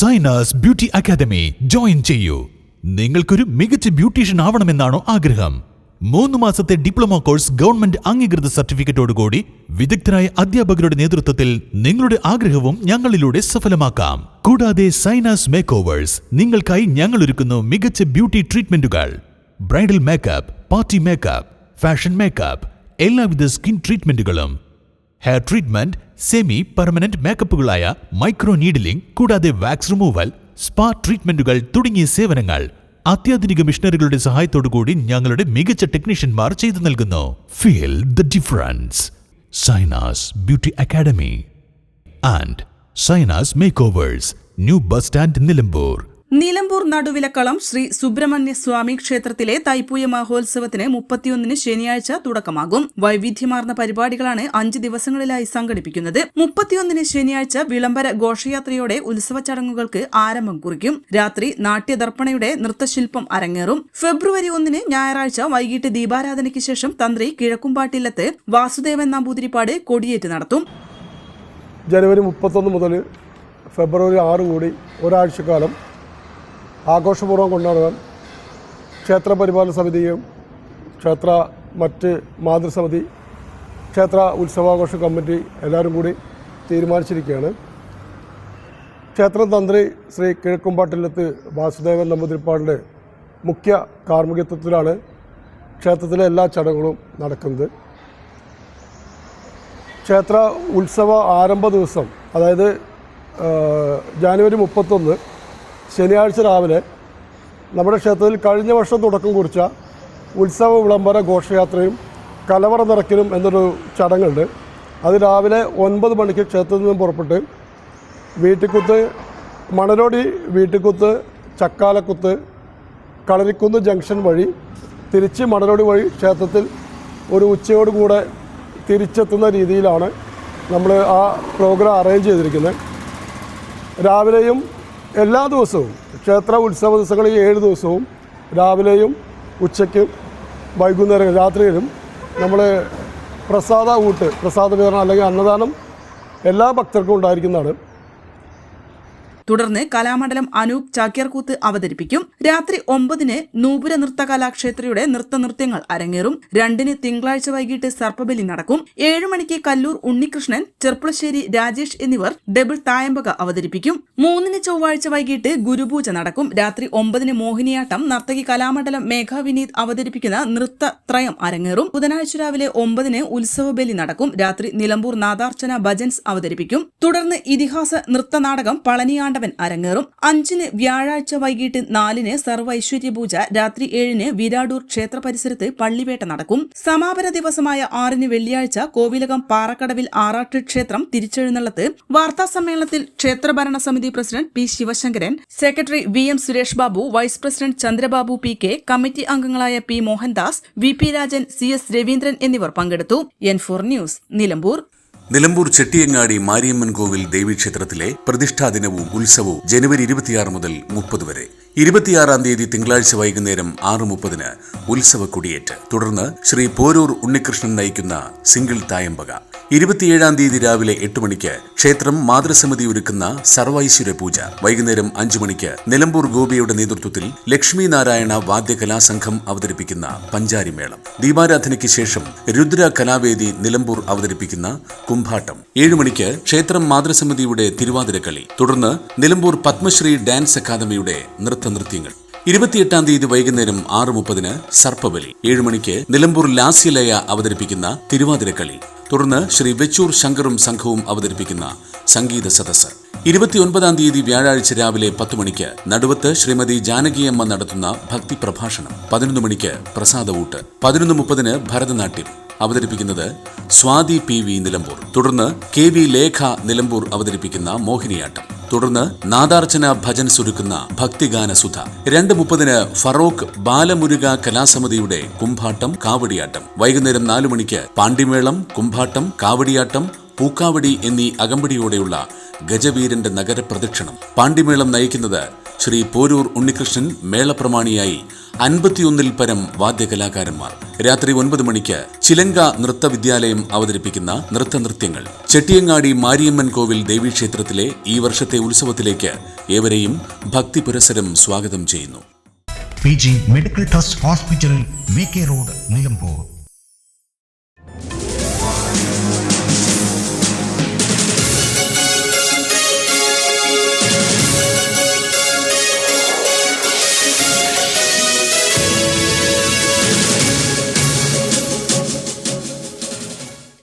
Sainas beauty academy join ചെയ്യൂ. നിങ്ങൾക്കൊരു മികച്ച ബ്യൂട്ടീഷ്യൻ ആവണമെന്നാണോ ആഗ്രഹം? 3 മാസത്തെ ഡിപ്ലോമ കോഴ്സ് ഗവൺമെന്റ് അംഗീകൃത സർട്ടിഫിക്കറ്റോടുകൂടി വിദഗ്ധരായ അധ്യാപകരുടെ നേതൃത്വത്തിൽ നിങ്ങളുടെ ആഗ്രഹവും ഞങ്ങളിലൂടെ സഫലമാക്കാം. കൂടാതെ സൈനാസ് മേക്ക് ഓവേഴ്സ് നിങ്ങൾക്കായി ഞങ്ങൾ ഒരുക്കുന്നു മികച്ച ബ്യൂട്ടി ട്രീറ്റ്മെന്റുകൾ. Bridal makeup, party makeup, fashion makeup, എല്ലാവിധ സ്കിൻ ട്രീറ്റ്മെന്റുകളും, ഹെയർ ട്രീറ്റ്മെന്റ്, സെമി പെർമനന്റ് മേക്കപ്പുകളായ മൈക്രോ നീഡിലിംഗ്, കൂടാതെ വാക്സ് റിമൂവൽ, സ്പാ ട്രീറ്റ്മെന്റുകൾ തുടങ്ങിയ സേവനങ്ങൾ അത്യാധുനിക മിഷനറികളുടെ സഹായത്തോടുകൂടി ഞങ്ങളുടെ മികച്ച ടെക്നീഷ്യന്മാർ ചെയ്തു നൽകുന്നു. Feel the difference. Zainas beauty academy and Zainas makeovers, new bus stand, Nilambur. Nilambur Naduvilakkalam Shri Subrahmanya Swami ക്ഷേത്രത്തിലെ തൈപ്പൂയ മഹോത്സവത്തിന് 31 ശനിയാഴ്ച തുടക്കമാകും. വൈവിധ്യമാർന്ന പരിപാടികളാണ് 5 ദിവസങ്ങളിലായി സംഘടിപ്പിക്കുന്നത്. 31 ശനിയാഴ്ച വിളംബര ഘോഷയാത്രയോടെ ഉത്സവ ചടങ്ങുകൾക്ക് ആരംഭം കുറിക്കും. രാത്രി നാട്യദർപ്പണയുടെ നൃത്തശില്പം അരങ്ങേറും. ഫെബ്രുവരി 1 ഞായറാഴ്ച വൈകിട്ട് ദീപാരാധനയ്ക്ക് ശേഷം തന്ത്രി കിഴക്കുംപാട്ടില്ലത്ത് വാസുദേവൻ നമ്പൂതിരിപ്പാട് കൊടിയേറ്റ് നടത്തും. ജനുവരി 31 മുതൽ ഫെബ്രുവരി 6 കൂടി ഒരാഴ്ചക്കാലം ആഘോഷപൂർവ്വം കൊണ്ടാടുവാൻ ക്ഷേത്ര പരിപാലന സമിതിയും മറ്റ് മാതൃസമിതി, ക്ഷേത്ര ഉത്സവാഘോഷ കമ്മിറ്റി എല്ലാവരും കൂടി തീരുമാനിച്ചിരിക്കുകയാണ്. ക്ഷേത്രം തന്ത്രി ശ്രീ കിഴക്കുംപാട്ടില്ലത്ത് വാസുദേവൻ നമ്പൂതിരിപ്പാടിൻ്റെ മുഖ്യ കാർമ്മികത്വത്തിലാണ് ക്ഷേത്രത്തിലെ എല്ലാ ചടങ്ങുകളും നടക്കുന്നത്. ക്ഷേത്ര ഉത്സവ ആരംഭ ദിവസം, അതായത് ജനുവരി 31 ശനിയാഴ്ച രാവിലെ നമ്മുടെ ക്ഷേത്രത്തിൽ കഴിഞ്ഞ വർഷം തുടക്കം കുറിച്ച ഉത്സവ വിളംബര ഘോഷയാത്രയും കലവറ നിറയ്ക്കലും എന്നൊരു ചടങ്ങുണ്ട്. അത് രാവിലെ 9 മണിക്ക് ക്ഷേത്രത്തിൽ നിന്നും പുറപ്പെട്ട് വീട്ടിക്കുത്ത്, മണലോടി വീട്ടിക്കുത്ത്, ചക്കാലക്കുത്ത്, കളരിക്കുന്ന് ജംഗ്ഷൻ വഴി തിരിച്ച് മണലോടി വഴി ക്ഷേത്രത്തിൽ ഒരു ഉച്ചയോടുകൂടെ തിരിച്ചെത്തുന്ന രീതിയിലാണ് നമ്മൾ ആ പ്രോഗ്രാം അറേഞ്ച് ചെയ്തിരിക്കുന്നത്. രാവിലെയും എല്ലാ ദിവസവും ക്ഷേത്ര ഉത്സവ ദിവസങ്ങളിൽ 7 ദിവസവും രാവിലെയും ഉച്ചയ്ക്കും വൈകുന്നേരം രാത്രിയിലും നമ്മൾ പ്രസാദ വിതരണം അല്ലെങ്കിൽ അന്നദാനം എല്ലാ ഭക്തർക്കും ഉണ്ടായിരിക്കുന്നതാണ്. തുടർന്ന് കലാമണ്ഡലം അനൂപ് ചാക്യാർകൂത്ത് അവതരിപ്പിക്കും. രാത്രി 9 നൂപുര നൃത്ത കലാക്ഷേത്രയുടെ നൃത്തനൃത്യങ്ങൾ അരങ്ങേറും. 2 തിങ്കളാഴ്ച വൈകിട്ട് സർപ്പബലി നടക്കും. 7 മണിക്ക് കല്ലൂർ ഉണ്ണികൃഷ്ണൻ, ചെർപ്പുളശ്ശേരി രാജേഷ് എന്നിവർ ഡബിൾ തായമ്പക അവതരിപ്പിക്കും. 3 ചൊവ്വാഴ്ച വൈകിട്ട് ഗുരുപൂജ നടക്കും. രാത്രി 9 മോഹിനിയാട്ടം നർത്തകി കലാമണ്ഡലം മേഘ വിനീത് അവതരിപ്പിക്കുന്ന നൃത്ത ത്രയം അരങ്ങേറും. ബുധനാഴ്ച രാവിലെ 9 ഉത്സവബലി നടക്കും. രാത്രി നിലമ്പൂർ നാദാർച്ചന ഭജൻസ് അവതരിപ്പിക്കും. തുടർന്ന് ഇതിഹാസ നൃത്തനാടകം പളനിയാണ്ടവൻ അരങ്ങേറും. 5 വ്യാഴാഴ്ച വൈകിട്ട് 4 സർവൈശ്വര്യപൂജ. രാത്രി 7 വിരാടൂർ ക്ഷേത്ര പരിസരത്ത് പള്ളിവേട്ട നടക്കും. സമാപന ദിവസമായ 6 വെള്ളിയാഴ്ച കോവിലകം പാറക്കടവിൽ ആറാട്ട് ക്ഷേത്രം തിരിച്ചെഴുന്നള്ളത്ത്. വാർത്താ സമ്മേളനത്തിൽ ക്ഷേത്ര ഭരണ സമിതി president P Sivasankaran, secretary V M Suresh Babu, vice president Chandrababu P K, committee അംഗങ്ങളായ P Mohandas, V P Rajan, C S Raveendran എന്നിവർ പങ്കെടുത്തു. N4 news, Nilambur. നിലമ്പൂർ ചെട്ടിയങ്ങാടി മാരിയമ്മൻ കോവിൽ ദേവീക്ഷേത്രത്തിലെ പ്രതിഷ്ഠാ ദിനവും ഉത്സവവും ജനുവരി 26 മുതൽ 30 വരെ. 26 തീയതി തിങ്കളാഴ്ച വൈകുന്നേരം 6:30 ഉത്സവ കൊടിയേറ്റ്. തുടർന്ന് ശ്രീ പോരൂർ ഉണ്ണികൃഷ്ണൻ നയിക്കുന്ന സിംഗിൾ തായമ്പക. 27 തീയതി രാവിലെ 8 മണിക്ക് ക്ഷേത്രം മാതൃസമിതി ഒരുക്കുന്ന സർവൈശ്വര്യ പൂജ. വൈകുന്നേരം 5 മണിക്ക് നിലമ്പൂർ ഗോപിയുടെ നേതൃത്വത്തിൽ ലക്ഷ്മി നാരായണ വാദ്യകലാസംഘം അവതരിപ്പിക്കുന്ന പഞ്ചാരിമേളം. ദീപാരാധനയ്ക്ക് ശേഷം രുദ്ര കലാവേദി നിലമ്പൂർ അവതരിപ്പിക്കുന്ന കുംഭാട്ടം. 7 മണിക്ക് ക്ഷേത്രം മാതൃസമിതിയുടെ തിരുവാതിരക്കളി. തുടർന്ന് നിലമ്പൂർ പത്മശ്രീ ഡാൻസ് അക്കാദമിയുടെ നൃത്തനൃത്യങ്ങൾ. 28 തീയതി വൈകുന്നേരം 6:30 സർപ്പബലി. 7 മണിക്ക് നിലമ്പൂർ ലാസ്യലയ അവതരിപ്പിക്കുന്ന തിരുവാതിരക്കളി. തുടർന്ന് ശ്രീ വെച്ചൂർ ശങ്കറും സംഘവും അവതരിപ്പിക്കുന്ന സംഗീത സദസ്സ്. 29 തീയതി വ്യാഴാഴ്ച രാവിലെ 10 മണിക്ക് നടുവത്ത് ശ്രീമതി ജാനകിയമ്മ നടത്തുന്ന ഭക്തി പ്രഭാഷണം. 11 മണിക്ക് പ്രസാദവൂട്ട്. 11:30 ഭരതനാട്യം അവതരിപ്പിക്കുന്നത് സ്വാതി പി വി നിലമ്പൂർ. തുടർന്ന് കെ വി ലേഖ നിലമ്പൂർ അവതരിപ്പിക്കുന്ന മോഹിനിയാട്ടം. തുടർന്ന് നാദാർച്ചന ഭജൻസ് ഒരുക്കുന്ന ഭക്തിഗാന സുധ. 2:30 ഫറോക്ക് ബാലമുരുക കലാസമിതിയുടെ കുംഭാട്ടം, കാവടിയാട്ടം. വൈകുന്നേരം 4 മണിക്ക് പാണ്ടിമേളം, കുംഭാട്ടം, കാവടിയാട്ടം, പൂക്കാവടി എന്നീ അകമ്പടിയോടെയുള്ള ഗജവീരന്റെ നഗരപ്രദക്ഷിണം. പാണ്ടിമേളം നയിക്കുന്നത് ശ്രീ പോരൂർ ഉണ്ണികൃഷ്ണൻ മേളപ്രമാണിയായി 51-ൽ പരം വാദ്യകലാകാരന്മാർ. രാത്രി 9 മണിക്ക് ചിലങ്ക നൃത്തവിദ്യാലയം അവതരിപ്പിക്കുന്ന നൃത്തനൃത്യങ്ങൾ. ചെട്ടിയങ്ങാടി മാരിയമ്മൻ കോവിൽ ദേവീക്ഷേത്രത്തിലെ ഈ വർഷത്തെ ഉത്സവത്തിലേക്ക് ഏവരെയും ഭക്തിപുരസരം സ്വാഗതം ചെയ്യുന്നു. PG medical trust hospital, VK road, Nilambur.